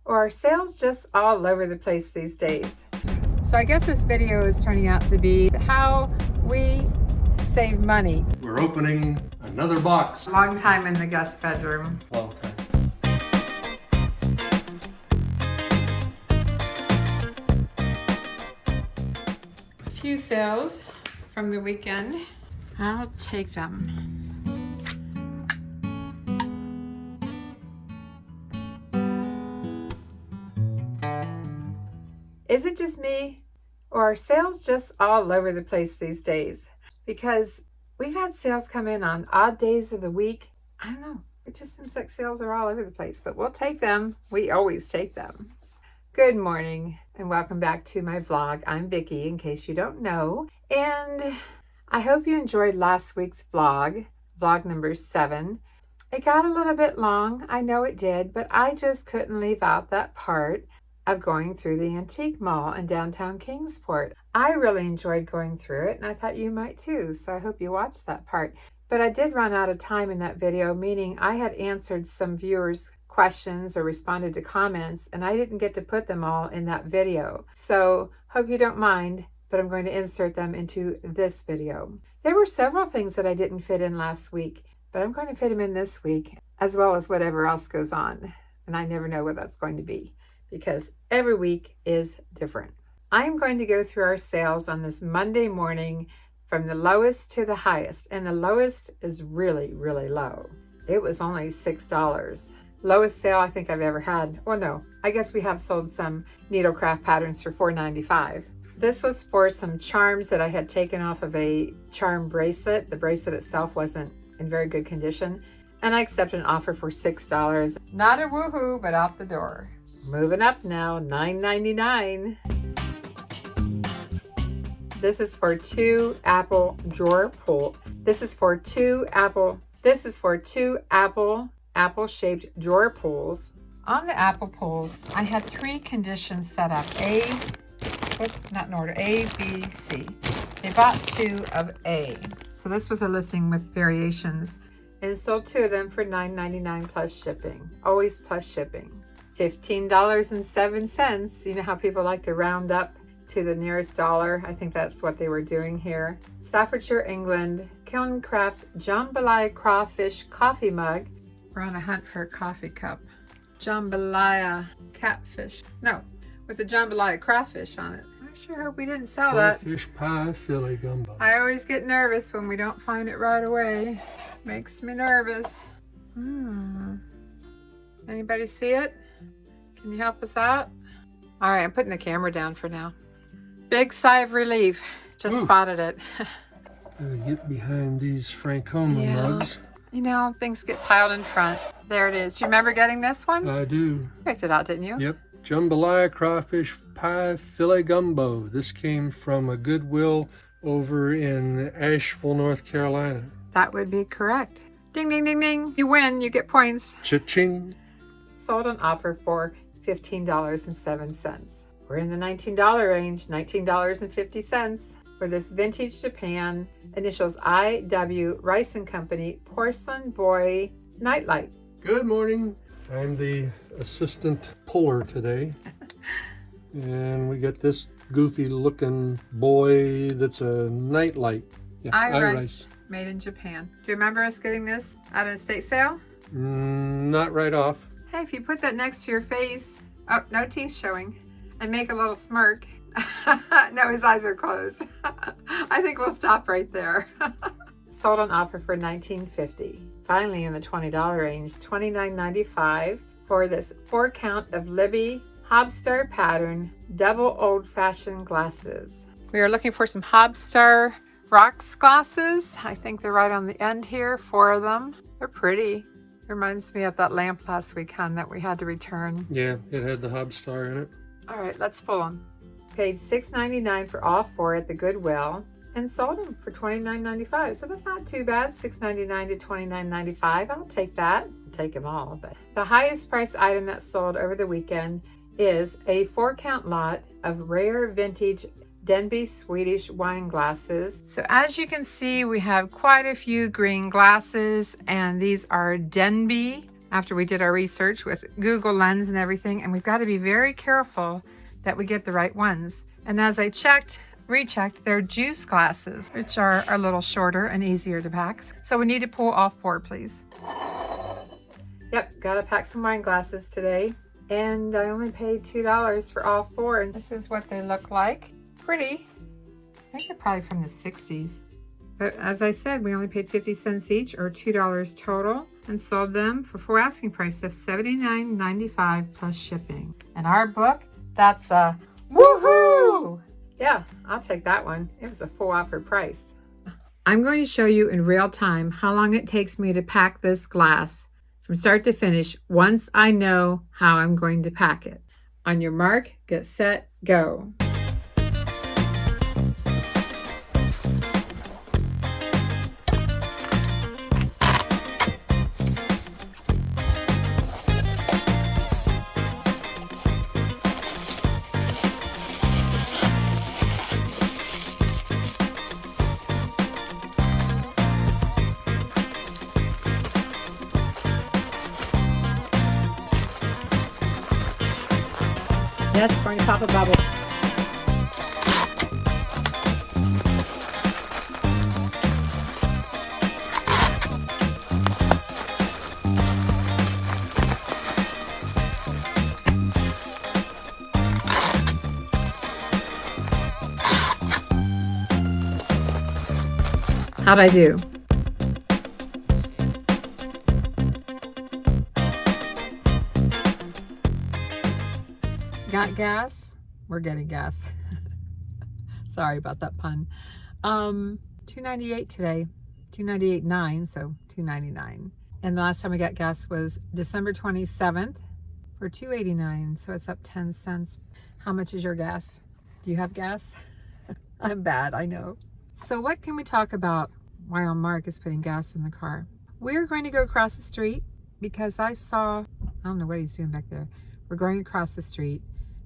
Or are sales just all over the place these days? So I guess this video is turning out to be how we save money. We're opening another box. Long time in the guest bedroom. Long time. A few sales from the weekend. I'll take them. Is it just me, or are sales just all over the place these days? Because we've had sales come in on odd days of the week. I don't know. It just seems like sales are all over the place, but we'll take them. We always take them. Good morning and welcome back to my vlog. I'm Vicki, in case you don't know. And I hope you enjoyed last week's vlog number 7. It got a little bit long. I know it did, but I just couldn't leave out that part of going through the antique mall in downtown Kingsport. I really enjoyed going through it, and I thought you might too, so I hope you watched that part. But I did run out of time in that video, meaning I had answered some viewers' questions or responded to comments, and I didn't get to put them all in that video. So hope you don't mind, but I'm going to insert them into this video. There were several things that I didn't fit in last week, but I'm going to fit them in this week, as well as whatever else goes on. And I never know what that's going to be, because every week is different. I am going to go through our sales on this Monday morning from the lowest to the highest, and the lowest is really, really low. It was only $6. Lowest sale I think I've ever had. Well, no, I guess we have sold some needlecraft patterns for $4.95. This was for some charms that I had taken off of a charm bracelet. The bracelet itself wasn't in very good condition, and I accepted an offer for $6. Not a woohoo, but out the door. Moving up now, $9.99. This is for 2 apple drawer pull. This is for 2 apple-shaped drawer pulls. On the apple pulls, I had 3 conditions set up. Not in order, A, B, C. They bought 2 of A. So this was a listing with variations, and sold 2 of them for $9.99 plus shipping. Always plus shipping. $15.07. You know how people like to round up to the nearest dollar? I think that's what they were doing here. Staffordshire, England, Kilncraft Jambalaya Crawfish Coffee Mug. We're on a hunt for a coffee cup. Jambalaya catfish. No, with the jambalaya crawfish on it. I sure hope we didn't sell that. Fish pie, Philly gumbo. I always get nervous when we don't find it right away. Makes me nervous. Anybody see it? Can you help us out? All right, I'm putting the camera down for now. Big sigh of relief. Just spotted it. Gotta get behind these Francoma mugs. You know, things get piled in front. There it is. Do you remember getting this one? I do. You picked it out, didn't you? Yep. Jambalaya crawfish pie Philly gumbo. This came from a Goodwill over in Asheville, North Carolina. That would be correct. Ding, ding, ding, ding. You win. You get points. Cha-ching. Sold on offer for $15.07. We're in the $19 range, $19.50 for this vintage Japan, initials IW Rice & Company Porcelain Boy Nightlight. Good morning. I'm the assistant puller today. And we got this goofy looking boy that's a nightlight. Yeah, iRice, made in Japan. Do you remember us getting this at an estate sale? Not right off. Hey, if you put that next to your face, oh, no teeth showing, and make a little smirk. No, his eyes are closed. I think we'll stop right there. Sold on offer for $19.50. Finally in the $20 range, $29.95 for this 4-count of Libby Hobstar pattern double old-fashioned glasses. We are looking for some Hobstar rocks glasses. I think they're right on the end here, 4 of them. They're pretty. Reminds me of that lamp last week, hon, that we had to return. Yeah, it had the Hobstar in it. All right, let's pull them. Paid $6.99 for all 4 at the Goodwill and sold them for $29.95. So that's not too bad. $6.99 to $29.95. I'll take that. I'll take them all. But the highest price item that sold over the weekend is a 4-count lot of rare vintage Denby Swedish wine glasses. So as you can see, we have quite a few green glasses, and these are Denby after we did our research with Google Lens and everything, and we've got to be very careful that we get the right ones. And as I rechecked, they're juice glasses, which are a little shorter and easier to pack. So we need to pull all 4, please. Yep, gotta pack some wine glasses today. And I only paid $2 for all 4. And this is what they look like. Pretty. I think they're probably from the 60s. But as I said, we only paid 50 cents each, or $2 total, and sold them for full asking price of $79.95 plus shipping. And our book, that's a woohoo! Yeah, I'll take that one. It was a full offer price. I'm going to show you in real time how long it takes me to pack this glass from start to finish once I know how I'm going to pack it. On your mark, get set, go. That's going to pop a bubble. How'd I do? Got gas? We're getting gas. Sorry about that pun. $2.98 today. $2.98.9, so $2.99. And the last time I got gas was December 27th for $2.89, so it's up 10 cents. How much is your gas? Do you have gas? I'm bad, I know. So what can we talk about while Mark is putting gas in the car? We're going to go across the street because I don't know what he's doing back there. We're going across the street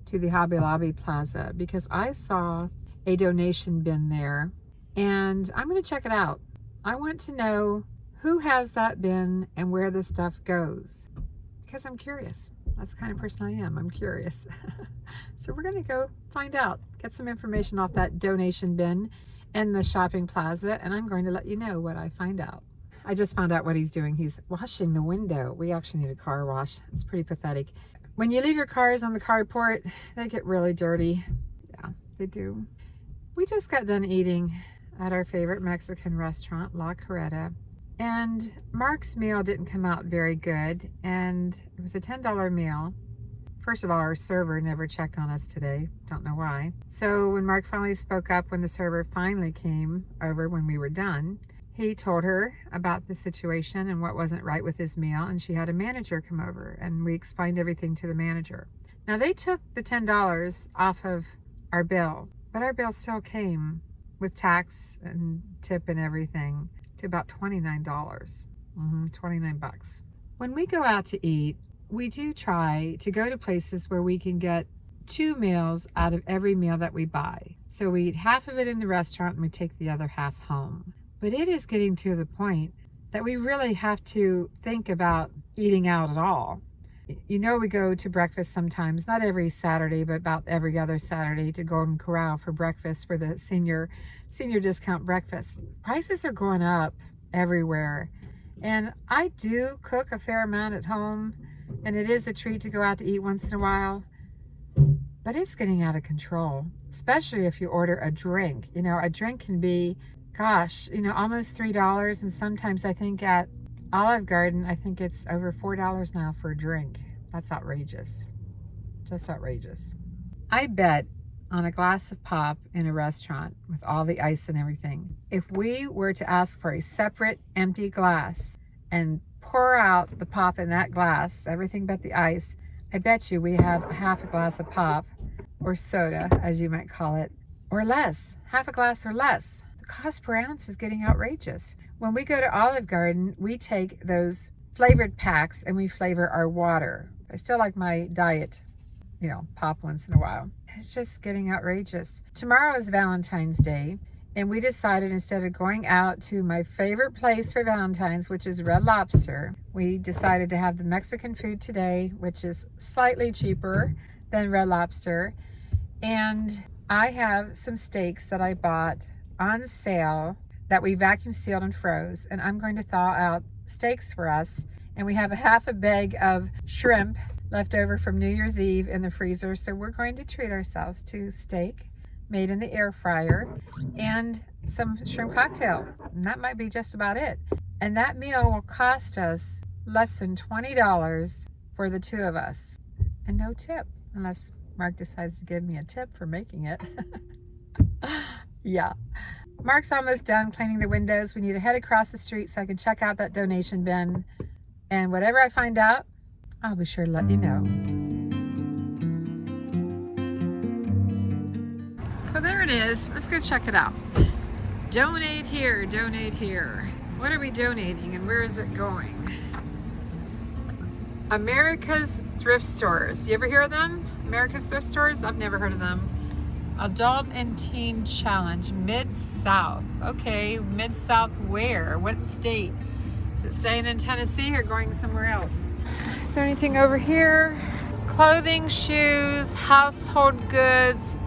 to the Hobby Lobby Plaza because I saw a donation bin there, and I'm going to check it out. I want to know who has that bin and where the stuff goes because I'm curious. That's the kind of person I am. I'm curious. So we're going to go find out, get some information off that donation bin in the shopping plaza, and I'm going to let you know what I find out. I just found out what he's doing. He's washing the window. We actually need a car wash. It's pretty pathetic. When you leave your cars on the carport, they get really dirty. Yeah, they do. We just got done eating at our favorite Mexican restaurant, La Carreta. And Mark's meal didn't come out very good. And it was a $10 meal. First of all, our server never checked on us today. Don't know why. So when Mark finally spoke up, when the server finally came over when we were done, he told her about the situation and what wasn't right with his meal, and she had a manager come over, and we explained everything to the manager. Now, they took the $10 off of our bill, but our bill still came with tax and tip and everything to about $29. $29. When we go out to eat, we do try to go to places where we can get 2 meals out of every meal that we buy. So we eat half of it in the restaurant and we take the other half home. But it is getting to the point that we really have to think about eating out at all. You know, we go to breakfast sometimes, not every Saturday, but about every other Saturday to Golden Corral for breakfast for the senior discount breakfast. Prices are going up everywhere. And I do cook a fair amount at home, and it is a treat to go out to eat once in a while. But it's getting out of control, especially if you order a drink. You know, a drink can be, gosh, you know, almost $3. And sometimes I think at Olive Garden, I think it's over $4 now for a drink. That's outrageous. Just outrageous. I bet on a glass of pop in a restaurant with all the ice and everything, if we were to ask for a separate empty glass and pour out the pop in that glass, everything but the ice, I bet you we have a half a glass of pop, or soda, as you might call it, or less, half a glass or less. The cost per ounce is getting outrageous. When we go to Olive Garden, we take those flavored packs and we flavor our water. I still like my diet, you know, pop once in a while. It's just getting outrageous. Tomorrow is Valentine's Day, And we decided instead of going out to my favorite place for Valentine's, which is Red Lobster, we decided to have the Mexican food today, which is slightly cheaper than Red Lobster. And I have some steaks that I bought on sale that we vacuum sealed and froze. And I'm going to thaw out steaks for us. And we have a half a bag of shrimp left over from New Year's Eve in the freezer. So we're going to treat ourselves to steak made in the air fryer and some shrimp cocktail. And that might be just about it. And that meal will cost us less than $20 for the two of us. And no tip, unless Mark decides to give me a tip for making it. Yeah. Mark's almost done cleaning the windows. We need to head across the street so I can check out that donation bin. And whatever I find out, I'll be sure to let you know. So there it is. Let's go check it out. Donate here, donate here. What are we donating and where is it going? America's Thrift Stores. You ever hear of them? America's Thrift Stores? I've never heard of them. Adult and Teen Challenge, Mid-South. Okay, Mid-South where? What state? Is it staying in Tennessee or going somewhere else? Is there anything over here? Clothing, shoes, household goods.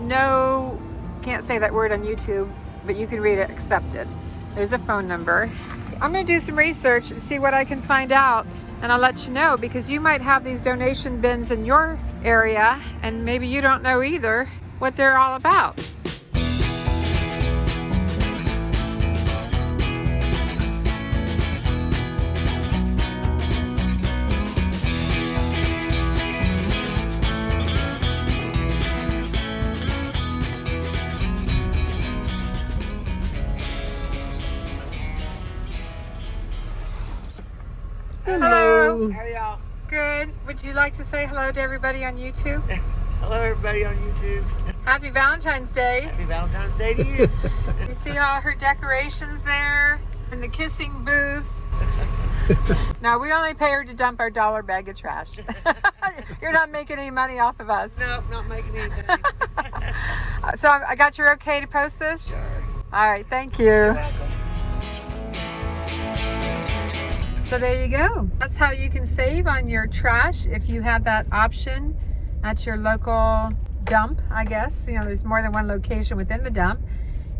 No, can't say that word on YouTube, but you can read it, accepted. There's a phone number. I'm gonna do some research and see what I can find out, and I'll let you know, because you might have these donation bins in your area and maybe you don't know either what they're all about. Hello. How are y'all? Good. Would you like to say hello to everybody on YouTube? Hello, everybody on YouTube. Happy Valentine's Day. Happy Valentine's Day to you. You see all her decorations there in the kissing booth. No, we only pay her to dump our dollar bag of trash. You're not making any money off of us. No, not making anything. So I got your okay to post this? Sure. All right, thank you. You're welcome. So there you go. That's how you can save on your trash if you have that option at your local dump, I guess. You know, there's more than one location within the dump.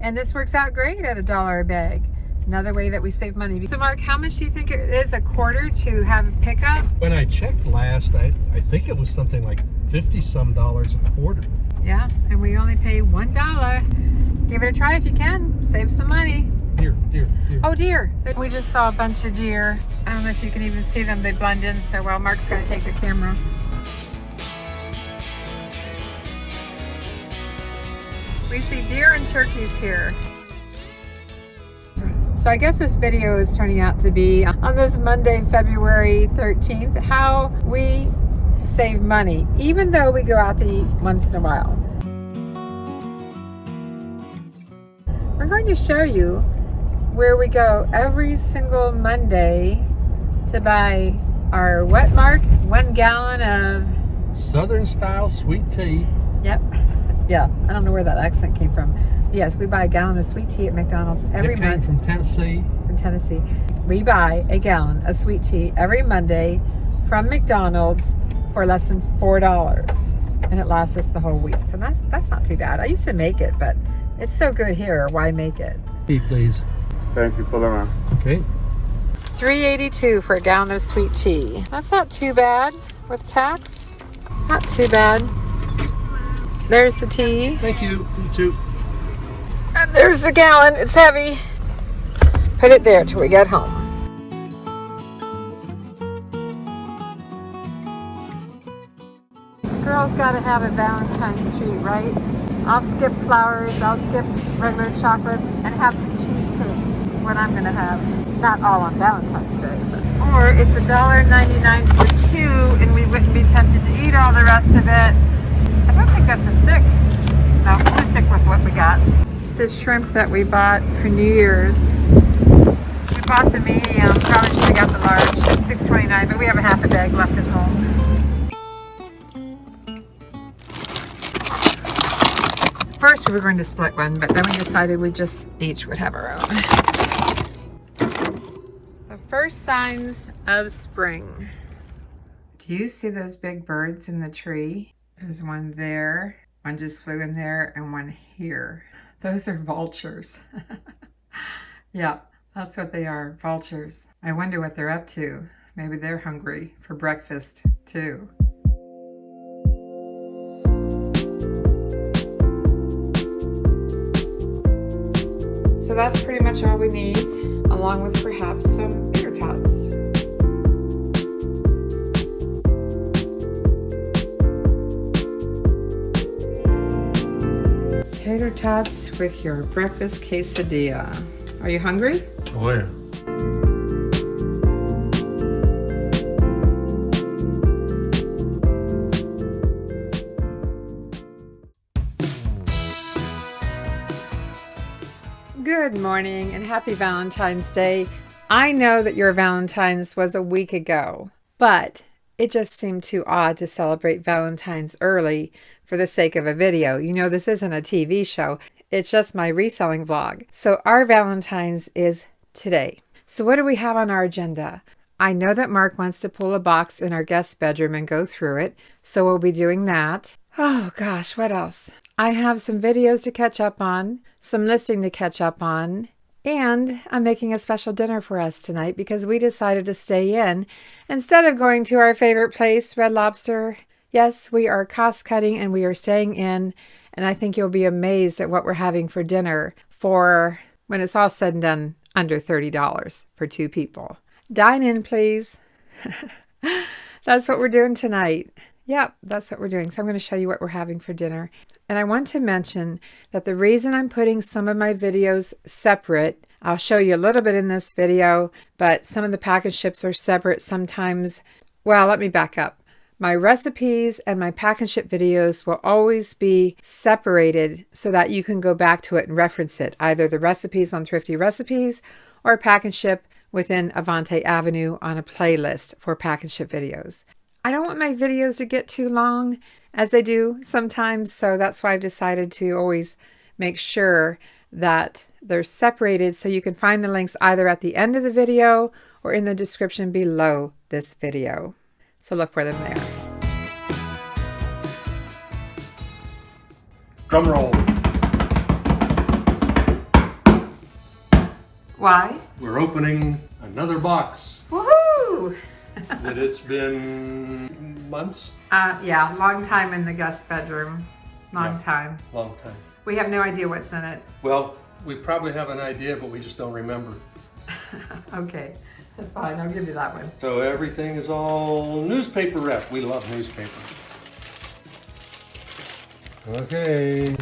And this works out great at $1 a bag. Another way that we save money. So Mark, how much do you think it is a quarter to have a pickup? When I checked last, I think it was something like $50-some a quarter. Yeah, and we only pay $1. Give it a try if you can. Save some money. Deer. Oh, deer. We just saw a bunch of deer. I don't know if you can even see them. They blend in so well. Mark's going to take the camera. We see deer and turkeys here. So I guess this video is turning out to be on this Monday, February 13th, how we save money, even though we go out to eat once in a while. We're going to show you where we go every single Monday to buy our what, Mark? 1 gallon of Southern style sweet tea. Yep. Yeah, I don't know where that accent came from. Yes, we buy a gallon of sweet tea at McDonald's every month. It came from Tennessee. From Tennessee. We buy a gallon of sweet tea every Monday from McDonald's for less than $4. And it lasts us the whole week. So that's not too bad. I used to make it, but it's so good here. Why make it? Tea, please. Thank you for the run. Okay. $3.82 for a gallon of sweet tea. That's not too bad with tax. Not too bad. There's the tea. Thank you. You too. And there's the gallon. It's heavy. Put it there till we get home. Girls gotta have a Valentine's tree, right? I'll skip flowers, I'll skip regular chocolates, and have some cheesecake. That's what I'm gonna have. Not all on Valentine's Day, but. Or it's $1.99 for two, and we wouldn't be tempted to eat all the rest of it. I don't think that's a stick. No, we'll stick with what we got. The shrimp that we bought for New Year's. We bought the medium, probably should have got the large, $6.29, but we have a half a bag left at home. first we were going to split one, but then we decided we just each would have our own. The first signs of spring. Do you see those big birds in the tree? There's one there, one just flew in there, and one here. Those are vultures. Yeah, that's what they are, vultures. I wonder what they're up to. Maybe they're hungry for breakfast too. So that's pretty much all we need, along with perhaps some tater tots. Tater tots with your breakfast quesadilla. Are you hungry? Oh yeah. Good morning and happy Valentine's Day. I know that your Valentine's was a week ago, but it just seemed too odd to celebrate Valentine's early for the sake of a video. You know, this isn't a TV show. It's just my reselling vlog. So our Valentine's is today. So what do we have on our agenda? I know that Mark wants to pull a box in our guest bedroom and go through it. So we'll be doing that. Oh gosh, what else? I have some videos to catch up on, some listing to catch up on, and I'm making a special dinner for us tonight because we decided to stay in instead of going to our favorite place, Red Lobster. Yes, we are cost cutting and we are staying in, and I think you'll be amazed at what we're having for dinner for, when it's all said and done, under $30 for 2 people. Dine in, please. That's what we're doing tonight. Yep, that's what we're doing. So I'm going to show you what we're having for dinner. And I want to mention that the reason I'm putting some of my videos separate, I'll show you a little bit in this video, but some of the package ships are separate sometimes. Well, let me back up. My recipes and my pack and ship videos will always be separated so that you can go back to it and reference it, either the recipes on Thrifty Recipes or pack and ship within Avante-avenue on a playlist for pack and ship videos. I don't want my videos to get too long, as they do sometimes, so that's why I've decided to always make sure that they're separated so you can find the links either at the end of the video or in the description below this video. So look for them there. Drum roll. Why? We're opening another box. Woohoo! That it's been months? Yeah, long time in the guest bedroom. Long time. Long time. We have no idea what's in it. Well, we probably have an idea, but we just don't remember. Okay, fine, I'll give you that one. So everything is all newspaper wrap. We love newspaper. Okay.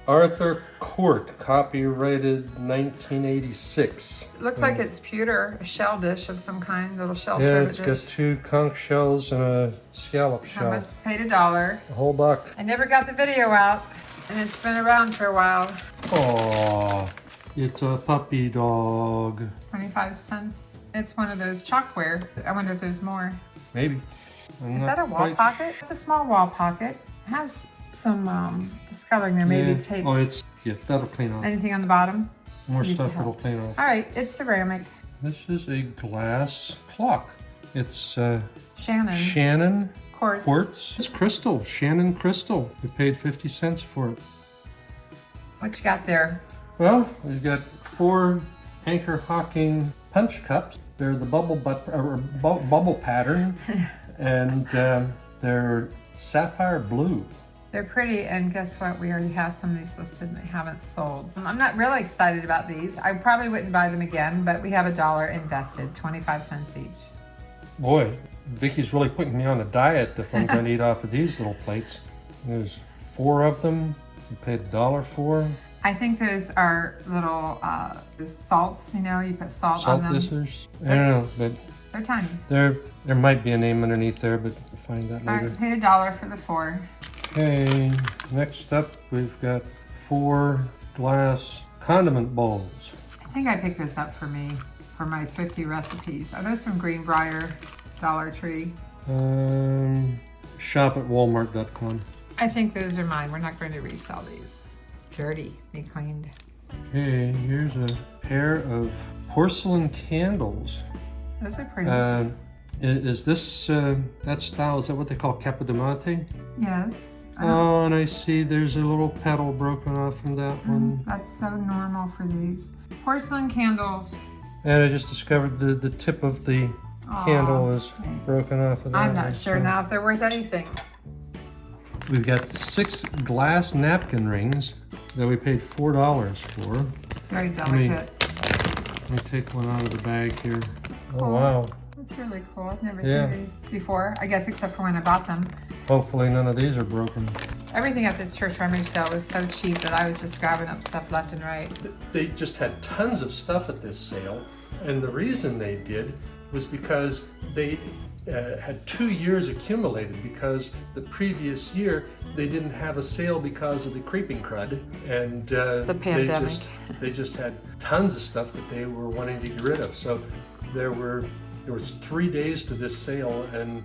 Arthur Court, copyrighted 1986. It looks like it's pewter, a shell dish of some kind, little shell Yeah, trivet it's dish. got 2 conch shells and a scallop How shell. much? Paid $1. A whole buck. I never got the video out, and it's been around for a while. Aww, it's a puppy dog. 25 cents. It's one of those chalkware. I wonder if there's more. Maybe. Is that a wall pocket? It's a small wall pocket. It has some discoloring there, maybe tape. Oh, that'll clean off. Anything on the bottom? More Use stuff the that'll clean off. All right, it's ceramic. This is a glass clock. It's Shannon. Quartz. It's crystal. Shannon crystal. We paid 50 cents for it. What you got there? Well, we've got 4 Anchor Hawking punch cups. They're the bubble pattern, and they're sapphire blue. They're pretty, and guess what? We already have some of these listed and they haven't sold. I'm not really excited about these. I probably wouldn't buy them again, but we have $1 invested, 25 cents each. Boy, Vicky's really putting me on a diet if I'm going to eat off of these little plates. There's 4 of them. You paid $1 for. I think those are little salts, you know, you put salt on them. Salt dishers. I don't know, but They're tiny. there might be a name underneath there, but we'll find that All later. right, paid $1 for the 4. Okay, next up we've got 4 glass condiment bowls. I think I picked this up for me, for my Thrifty recipes. Are those from Greenbrier, Dollar Tree? Shop at walmart.com. I think those are mine. We're not going to resell these. Dirty, be cleaned. Okay, here's a pair of porcelain candles. Those are pretty. Is this that style? Is that what they call Capodimonte? Yes. Oh, and I see there's a little petal broken off from that one. That's so normal for these. Porcelain candles. And I just discovered the tip of the candle is broken off of that. I'm not sure now if they're worth anything. We've got 6 glass napkin rings that we paid $4 for. Very delicate. Let me take one out of the bag here. Cool. Oh, wow. That's really cool. I've never seen these before, I guess except for when I bought them. Hopefully none of these are broken. Everything at this church rummage sale was so cheap that I was just grabbing up stuff left and right. They just had tons of stuff at this sale, and the reason they did was because they had 2 years accumulated, because the previous year they didn't have a sale because of the creeping crud, and the pandemic. They just had tons of stuff that they were wanting to get rid of. So there was 3 days to this sale, and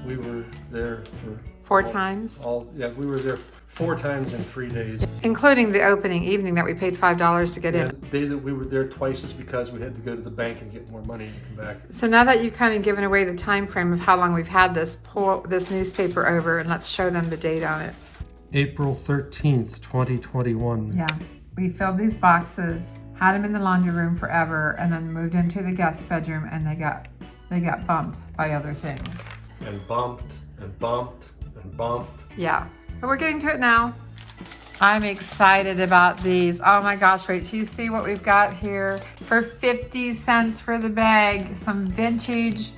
we were there for 4 times? We were there 4 times in 3 days. Including the opening evening that we paid $5 to get in. The day that we were there twice is because we had to go to the bank and get more money to come back. So now that you've kind of given away the time frame of how long we've had this, pull this newspaper over and let's show them the date on it. April 13th, 2021. Yeah, we filled these boxes, had them in the laundry room forever, and then moved into the guest bedroom, and they got bumped by other things. And bumped and bumped and bumped. Yeah, but we're getting to it now. I'm excited about these. Oh my gosh, wait till you see what we've got here for 50 cents for the bag. Some vintage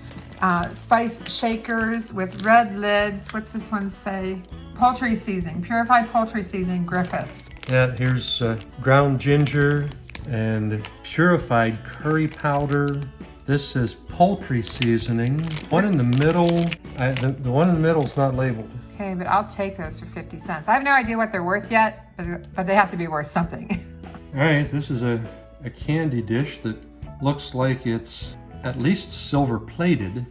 spice shakers with red lids. What's this one say? Poultry seasoning, purified poultry seasoning, Griffiths. Yeah, here's ground ginger and purified curry powder. This is poultry seasoning. One in the middle, the one in the middle is not labeled. Okay, but I'll take those for 50 cents. I have no idea what they're worth yet, but they have to be worth something. All right, this is a candy dish that looks like it's at least silver plated.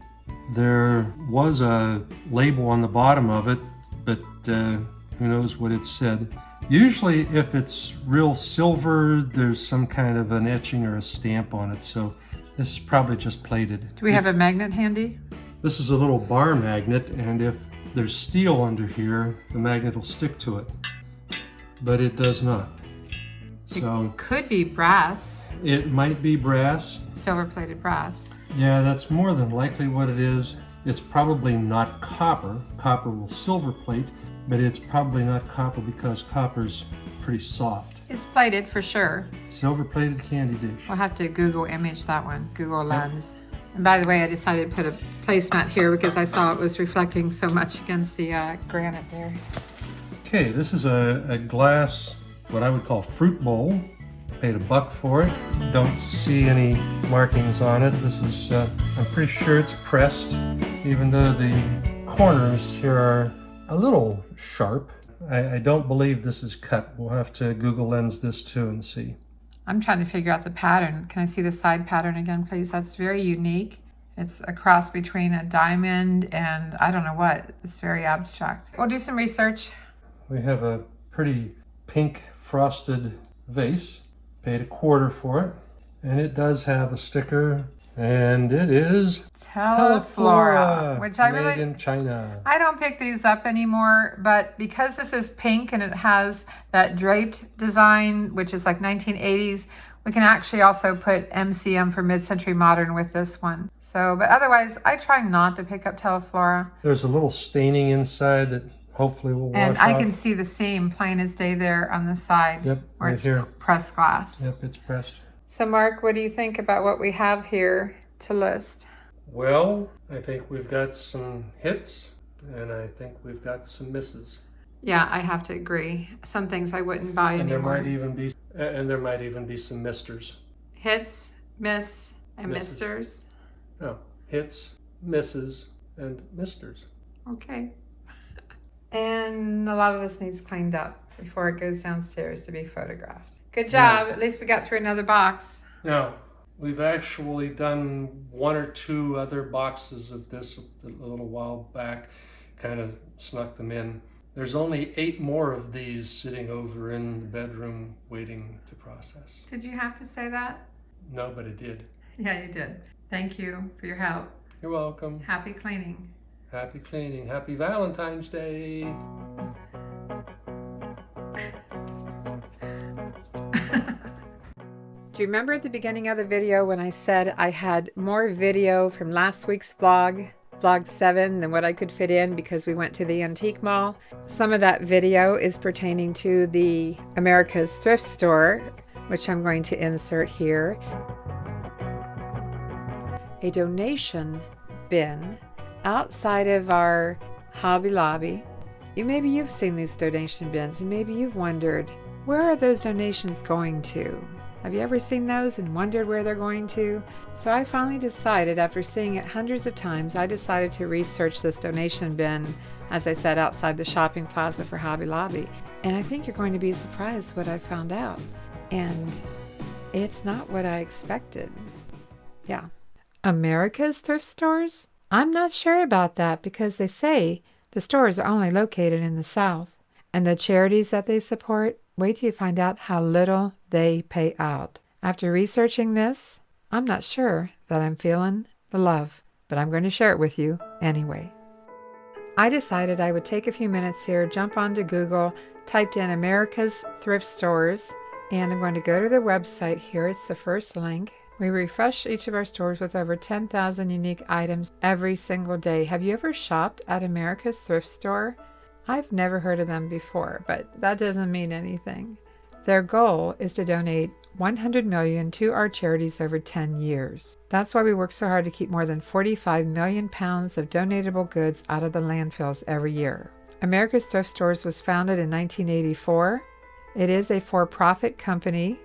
There was a label on the bottom of it, but who knows what it said. Usually if it's real silver, there's some kind of an etching or a stamp on it, so this is probably just plated. Do we have a magnet handy? This is a little bar magnet, and if there's steel under here, the magnet will stick to it, but it does not. So it could be brass. It might be brass. Silver-plated brass. Yeah, that's more than likely what it is. It's probably not copper. Copper will silver plate, but it's probably not copper because copper's pretty soft. It's plated for sure. Silver plated candy dish. We'll have to Google image that one, Google Lens. And by the way, I decided to put a placemat here because I saw it was reflecting so much against the granite there. Okay, this is a glass, what I would call fruit bowl. Paid $1 for it. Don't see any markings on it. This is, I'm pretty sure it's pressed, even though the corners here are a little sharp. I don't believe this is cut. We'll have to Google Lens this too and see. I'm trying to figure out the pattern. Can I see the side pattern again, please? That's very unique. It's a cross between a diamond and I don't know what. It's very abstract. We'll do some research. We have a pretty pink frosted vase. Paid $1 for it. And it does have a sticker. And it is Teleflora, which I made in China. I don't pick these up anymore, but because this is pink and it has that draped design, which is like 1980s, we can actually also put MCM for mid-century modern with this one. So, but otherwise, I try not to pick up Teleflora. There's a little staining inside that hopefully will wash and off. I can see the seam plain as day there on the side. Yep, where right it's here. Pressed glass. Yep, it's pressed. So Mark, what do you think about what we have here to list? Well, I think we've got some hits, and I think we've got some misses. Yeah, I have to agree. Some things I wouldn't buy and anymore. There might even be some misters. Hits, miss, and Misses. misters. Oh, hits, misses, and misters. Okay. And a lot of this needs cleaned up before it goes downstairs to be photographed. Good job. Yeah. At least we got through another box. Now, we've actually done 1 or 2 other boxes of this a little while back, kind of snuck them in. There's only 8 more of these sitting over in the bedroom waiting to process. Did you have to say that? No, but it did. Yeah, you did. Thank you for your help. You're welcome. Happy cleaning. Happy cleaning. Happy Valentine's Day. Do you remember at the beginning of the video when I said I had more video from last week's vlog, vlog 7, than what I could fit in because we went to the antique mall? Some of that video is pertaining to the America's Thrift Store, which I'm going to insert here. A donation bin outside of our Hobby Lobby. Maybe you've seen these donation bins and maybe you've wondered, where are those donations going to? Have you ever seen those and wondered where they're going to? So I finally decided, after seeing it hundreds of times, I decided to research this donation bin, as I said, outside the shopping plaza for Hobby Lobby. And I think you're going to be surprised what I found out. And it's not what I expected. Yeah. America's thrift stores? I'm not sure about that because they say the stores are only located in the South. And the charities that they support, wait till you find out how little they pay out. After researching this, I'm not sure that I'm feeling the love, but I'm going to share it with you anyway. I decided I would take a few minutes here, jump onto Google, typed in America's Thrift Stores, and I'm going to go to their website here. It's the first link. We refresh each of our stores with over 10,000 unique items every single day. Have you ever shopped at America's Thrift Store? I've never heard of them before, but that doesn't mean anything. Their goal is to donate $100 million to our charities over 10 years. That's why we work so hard to keep more than 45 million pounds of donatable goods out of the landfills every year. America's Thrift Stores was founded in 1984. It is a for-profit company.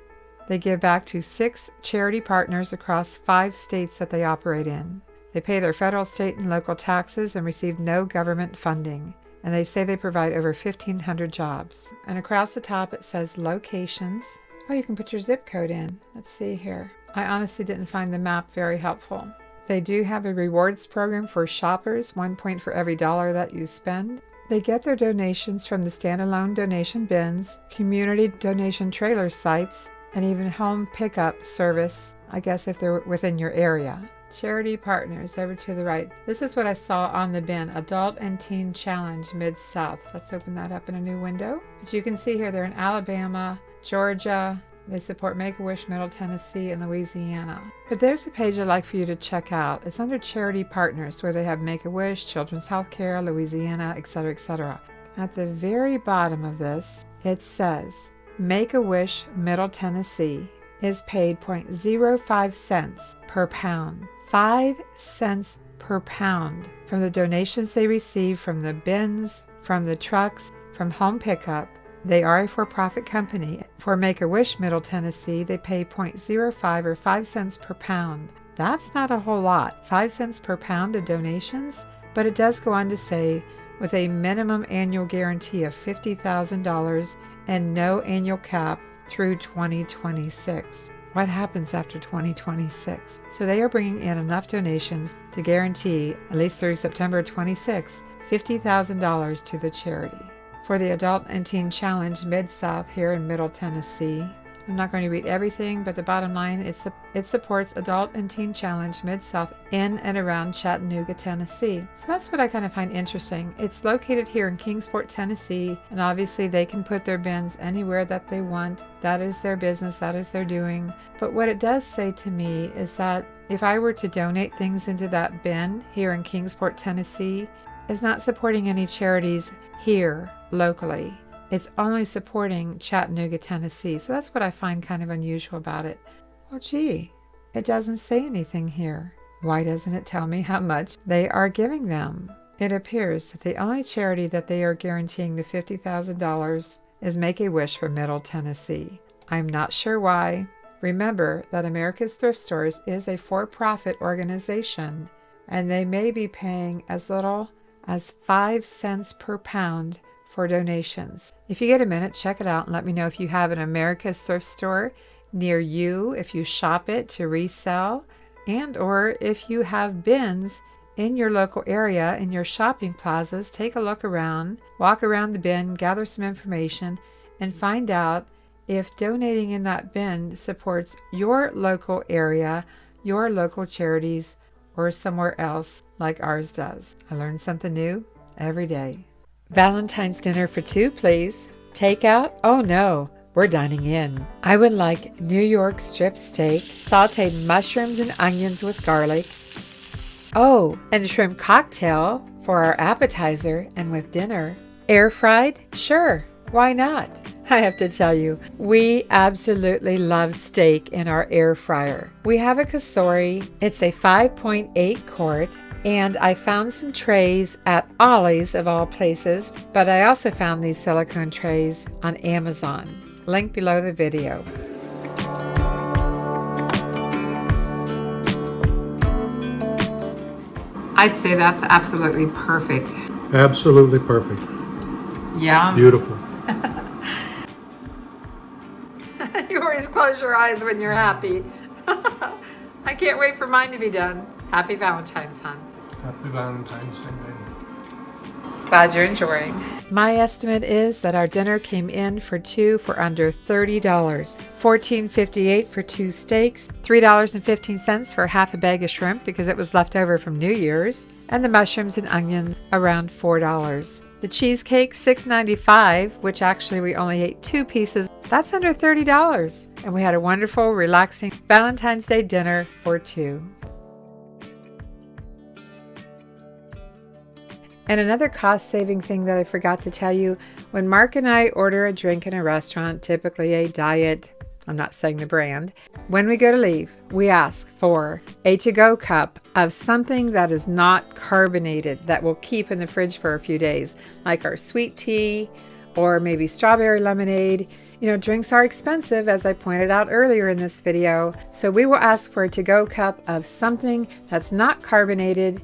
They give back to 6 charity partners across 5 states that they operate in. They pay their federal, state, and local taxes and receive no government funding. And they say they provide over 1,500 jobs. And across the top it says locations. Oh, you can put your zip code in. Let's see here. I honestly didn't find the map very helpful. They do have a rewards program for shoppers, 1 point for every dollar that you spend. They get their donations from the standalone donation bins, community donation trailer sites, and even home pickup service, I guess if they're within your area. Charity partners over to the right. This is what I saw on the bin, Adult and Teen Challenge Mid-South. Let's open that up in a new window. But you can see here they're in Alabama, Georgia. They support Make-A-Wish, Middle Tennessee, and Louisiana. But there's a page I'd like for you to check out. It's under Charity Partners, where they have Make-A-Wish, Children's Healthcare, Louisiana, etc., etc. At the very bottom of this, it says, Make-A-Wish, Middle Tennessee is paid 0.05 cents per pound. 5 cents per pound from the donations they receive from the bins, from the trucks, from home pickup. They are a for-profit company. For Make-A-Wish Middle Tennessee, they pay 0.05 or 5 cents per pound. That's not a whole lot, 5 cents per pound of donations, but it does go on to say, with a minimum annual guarantee of $50,000 and no annual cap through 2026. What happens after 2026? So they are bringing in enough donations to guarantee, at least through September 26, $50,000 to the charity. For the Adult and Teen Challenge Mid-South here in Middle Tennessee, I'm not going to read everything, but the bottom line, it supports Adult and Teen Challenge Mid-South in and around Chattanooga, Tennessee. So that's what I kind of find interesting. It's located here in Kingsport, Tennessee, and obviously they can put their bins anywhere that they want. That is their business, that is their doing. But what it does say to me is that if I were to donate things into that bin here in Kingsport, Tennessee, it's not supporting any charities here locally. It's only supporting Chattanooga, Tennessee. So that's what I find kind of unusual about it. Well, gee, it doesn't say anything here. Why doesn't it tell me how much they are giving them? It appears that the only charity that they are guaranteeing the $50,000 is Make-A-Wish for Middle Tennessee. I'm not sure why. Remember that America's Thrift Stores is a for-profit organization, and they may be paying as little as 5 cents per pound for donations. If you get a minute, check it out and let me know if you have an America's Thrift Store near you, if you shop it to resell, and or if you have bins in your local area, in your shopping plazas, take a look around, walk around the bin, gather some information, and find out if donating in that bin supports your local area, your local charities, or somewhere else like ours does. I learn something new every day. Valentine's dinner for two, please. Takeout? Oh no, we're dining in. I would like New York strip steak, sauteed mushrooms and onions with garlic. Oh, and a shrimp cocktail for our appetizer and with dinner. Air fried? Sure, why not? I have to tell you, we absolutely love steak in our air fryer. We have a Kasori. It's a 5.8 quart, and I found some trays at Ollie's of all places, but I also found these silicone trays on Amazon. Link below the video. I'd say that's absolutely perfect. Absolutely perfect. Yeah. Beautiful. You always close your eyes when you're happy. I can't wait for mine to be done. Happy Valentine's, hon. Happy Valentine's Day, baby. Glad you're enjoying. My estimate is that our dinner came in for two for under $30. $14.58 for two steaks, $3.15 for half a bag of shrimp because it was left over from New Year's, and the mushrooms and onions around $4. The cheesecake, $6.95, which actually we only ate 2 pieces. That's under $30. And we had a wonderful, relaxing Valentine's Day dinner for two. And another cost-saving thing that I forgot to tell you, when Mark and I order a drink in a restaurant, typically a diet, I'm not saying the brand, when we go to leave, we ask for a to-go cup of something that is not carbonated, that will keep in the fridge for a few days, like our sweet tea or maybe strawberry lemonade. You know, drinks are expensive, as I pointed out earlier in this video, so we will ask for a to-go cup of something that's not carbonated,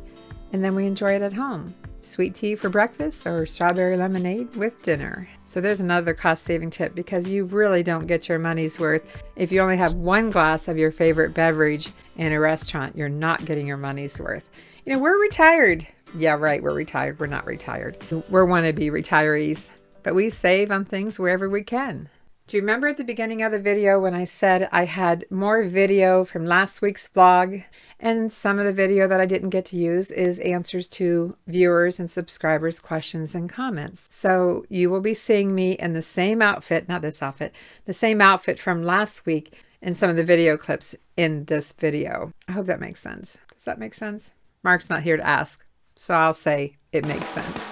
and then we enjoy it at home. Sweet tea for breakfast or strawberry lemonade with dinner. So there's another cost-saving tip, because you really don't get your money's worth. If you only have one glass of your favorite beverage in a restaurant, you're not getting your money's worth. You know, we're retired. Yeah, right, we're retired. We're not retired. We're wannabe retirees, but we save on things wherever we can. Do you remember at the beginning of the video when I said I had more video from last week's vlog? And some of the video that I didn't get to use is answers to viewers and subscribers' questions and comments. So you will be seeing me in the same outfit, not this outfit, the same outfit from last week in some of the video clips in this video. I hope that makes sense. Does that make sense? Mark's not here to ask, so I'll say it makes sense.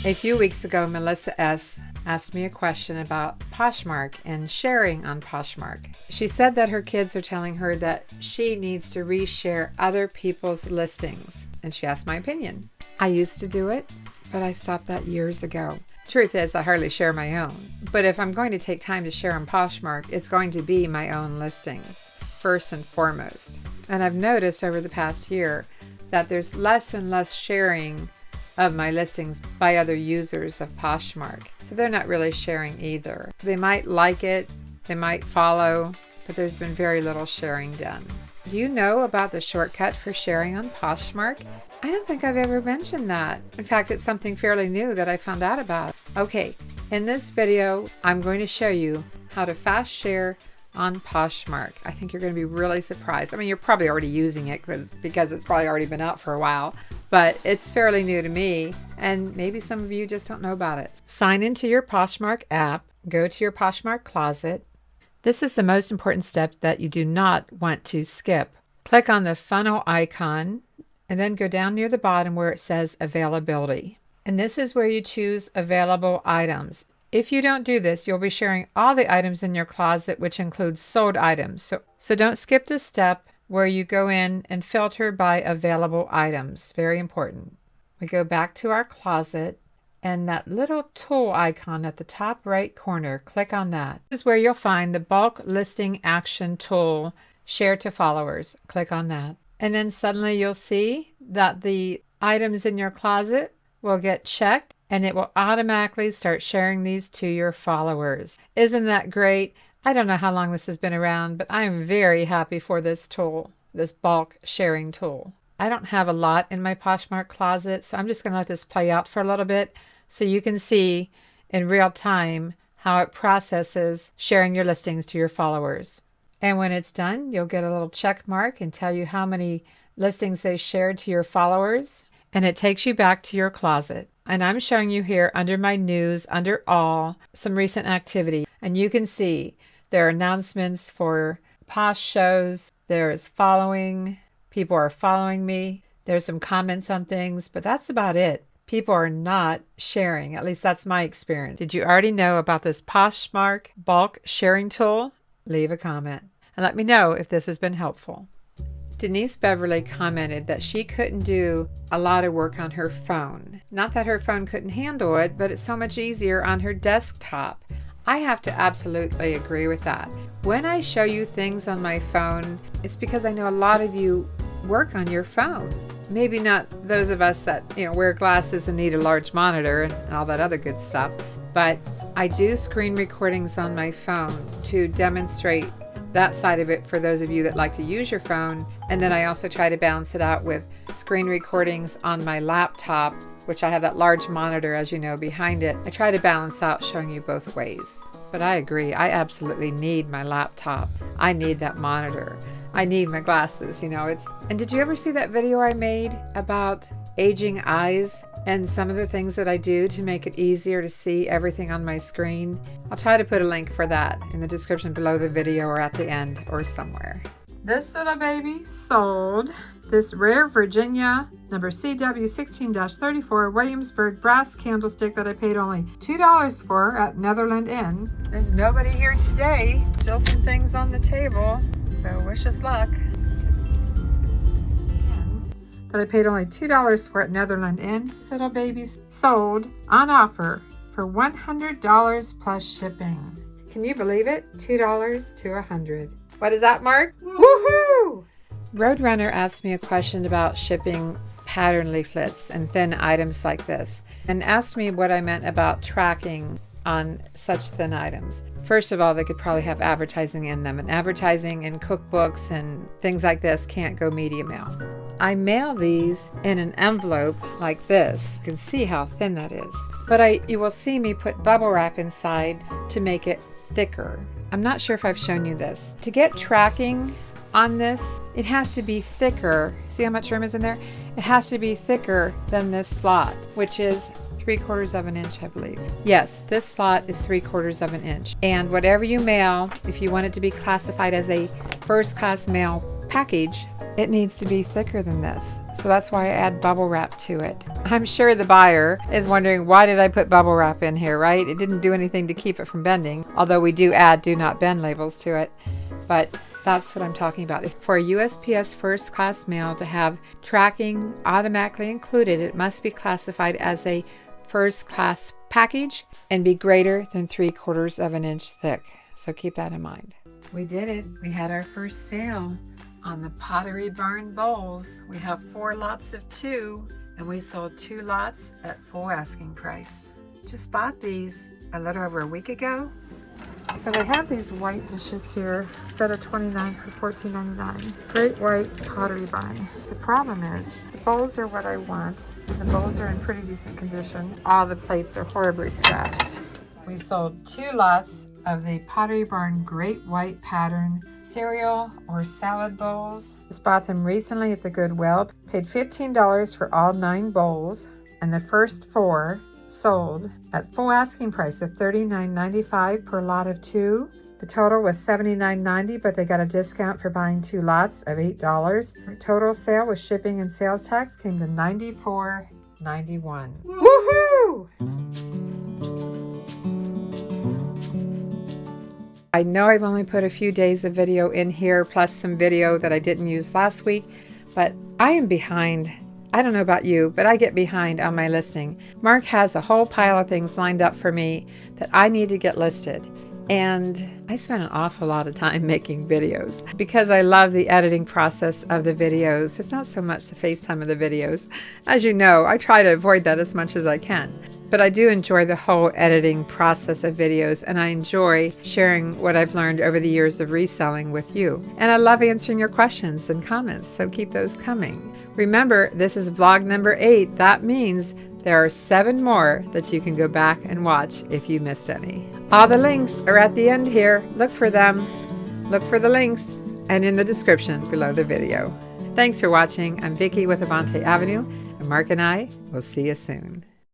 A few weeks ago, Melissa S. asked me a question about Poshmark and sharing on Poshmark. She said that her kids are telling her that she needs to reshare other people's listings, and she asked my opinion. I used to do it, but I stopped that years ago. Truth is, I hardly share my own, but if I'm going to take time to share on Poshmark, it's going to be my own listings, first and foremost. And I've noticed over the past year that there's less and less sharing of my listings by other users of Poshmark. So they're not really sharing either. They might like it, they might follow, but there's been very little sharing done. Do you know about the shortcut for sharing on Poshmark? I don't think I've ever mentioned that. In fact, it's something fairly new that I found out about. Okay, in this video, I'm going to show you how to fast share on Poshmark. I think you're going to be really surprised. I mean, you're probably already using it because it's probably already been out for a while, but it's fairly new to me, and maybe some of you just don't know about it. Sign into your Poshmark app, go to your Poshmark closet. This is the most important step that you do not want to skip. Click on the funnel icon and then go down near the bottom where it says availability. And this is where you choose available items. If you don't do this, you'll be sharing all the items in your closet, which includes sold items. So don't skip this step where you go in and filter by available items. Very important. We go back to our closet, and that little tool icon at the top right corner, click on that. This is where you'll find the bulk listing action tool, share to followers. Click on that. And then suddenly you'll see that the items in your closet will get checked, and it will automatically start sharing these to your followers. Isn't that great? I don't know how long this has been around, but I am very happy for this tool, this bulk sharing tool. I don't have a lot in my Poshmark closet, so I'm just going to let this play out for a little bit so you can see in real time how it processes sharing your listings to your followers. And when it's done, you'll get a little check mark and tell you how many listings they shared to your followers, and it takes you back to your closet. And I'm showing you here under my news, under all, some recent activity. And you can see there are announcements for Posh shows. There is following. People are following me. There's some comments on things, but that's about it. People are not sharing. At least that's my experience. Did you already know about this Poshmark bulk sharing tool? Leave a comment and let me know if this has been helpful. Denise Beverly commented that she couldn't do a lot of work on her phone. Not that her phone couldn't handle it, but it's so much easier on her desktop. I have to absolutely agree with that. When I show you things on my phone, it's because I know a lot of you work on your phone. Maybe not those of us that wear glasses and need a large monitor and all that other good stuff, but I do screen recordings on my phone to demonstrate that side of it for those of you that like to use your phone. And then I also try to balance it out with screen recordings on my laptop, which I have that large monitor, as you know, behind it. I try to balance out showing you both ways. But I agree, I absolutely need my laptop. I need that monitor. I need my glasses, And did you ever see that video I made about aging eyes and some of the things that I do to make it easier to see everything on my screen? I'll try to put a link for that in the description below the video or at the end or somewhere. This little baby sold. This rare Virginia number CW16-34 Williamsburg brass candlestick that I paid only $2 for at Netherland Inn. There's nobody here today. Still some things on the table, so wish us luck. That I paid only $2 for at Netherland Inn. This little baby sold on offer for $100 plus shipping. Can you believe it? $2 to $100. What is that, Mark? Woohoo! Roadrunner asked me a question about shipping pattern leaflets and thin items like this, and asked me what I meant about tracking on such thin items. First of all, they could probably have advertising in them, and advertising in cookbooks and things like this can't go media mail. I mail these in an envelope like this. You can see how thin that is. But you will see me put bubble wrap inside to make it thicker. I'm not sure if I've shown you this. To get tracking on this, it has to be thicker. See how much room is in there? It has to be thicker than this slot, which is 3/4 of an inch, I believe. Yes, this slot is 3/4 of an inch. And whatever you mail, if you want it to be classified as a first-class mail package, it needs to be thicker than this. So that's why I add bubble wrap to it. I'm sure the buyer is wondering, why did I put bubble wrap in here, right? It didn't do anything to keep it from bending, although we do add do not bend labels to it. But that's what I'm talking about. If for a USPS first class mail to have tracking automatically included, it must be classified as a first class package and be greater than 3/4 of an inch thick. So keep that in mind. We did it. We had our first sale on the Pottery Barn bowls. We have 4 lots of 2, and we sold 2 lots at full asking price. Just bought these a little over a week ago. So they have these white dishes here, set of 29 for $14.99. Great White Pottery Barn. The problem is, the bowls are what I want. The bowls are in pretty decent condition. All the plates are horribly scratched. We sold 2 lots of the Pottery Barn Great White Pattern cereal or salad bowls. Just bought them recently at the Goodwill. Paid $15 for all 9 bowls, and the first 4 sold at full asking price of $39.95 per lot of 2. The total was $79.90, but they got a discount for buying 2 lots of $8. The total sale with shipping and sales tax came to $94.91. Woohoo! I know I've only put a few days of video in here, plus some video that I didn't use last week, but I am behind. I don't know about you, but I get behind on my listing. Mark has a whole pile of things lined up for me that I need to get listed. And I spend an awful lot of time making videos because I love the editing process of the videos. It's not so much the FaceTime of the videos. As you know, I try to avoid that as much as I can. But I do enjoy the whole editing process of videos, and I enjoy sharing what I've learned over the years of reselling with you. And I love answering your questions and comments, so keep those coming. Remember, this is vlog number 8. That means there are 7 more that you can go back and watch if you missed any. All the links are at the end here. Look for them. Look for the links and in the description below the video. Thanks for watching. I'm Vicki with Avante Avenue, and Mark and I will see you soon.